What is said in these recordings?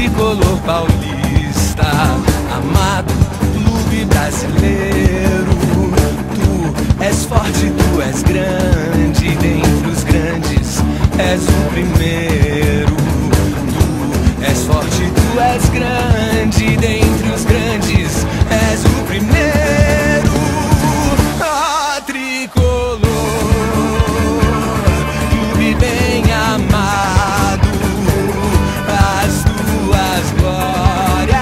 tricolor paulista, amado clube brasileiro. Tu és forte, tu és grande, dentre os grandes és o primeiro. Tu és forte, tu és grande, dentre os grandes és o primeiro. Ah, tricolor, clube bem amado, as tuas glórias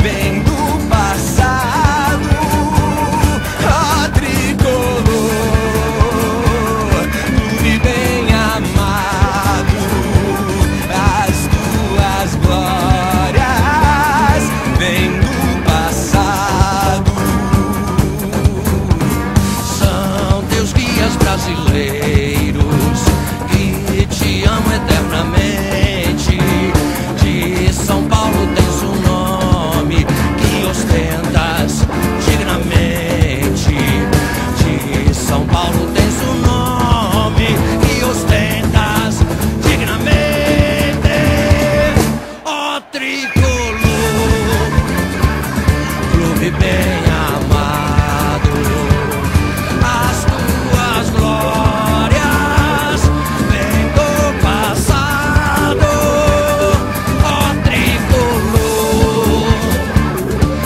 vêm do passado. Ah, tricolor, clube bem amado, as tuas glórias vêm do passado. São teus guias brasileiros que te amam eternamente. De São Paulo tens um nome que ostentas dignamente. De São Paulo tens um nome que ostentas dignamente. Ó tricolor, clube bem amado, as tuas glórias vêm do passado. Ó tricolor,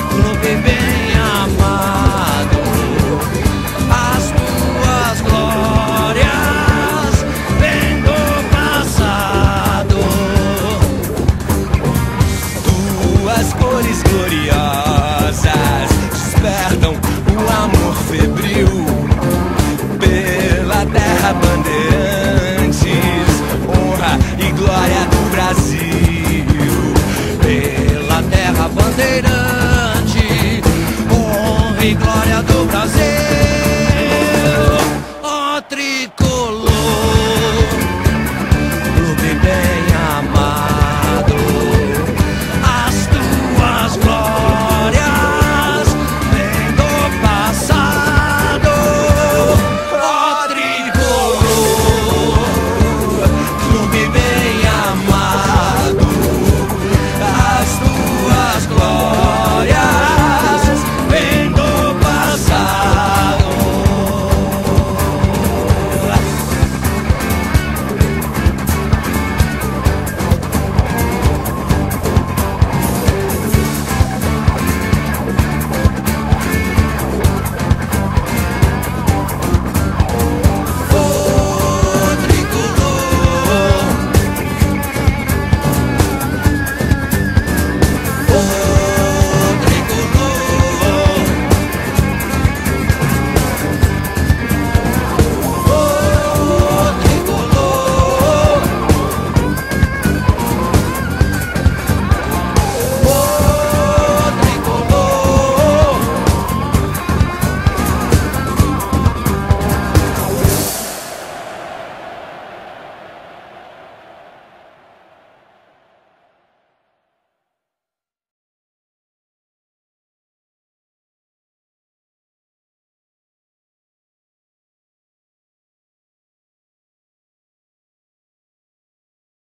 clube bem amado, as tuas glórias vêm do passado. Tuas cores gloriosas despertam o amor febril pela terra, bandeirantes, honra e glória do Brasil. Pela terra, bandeirantes,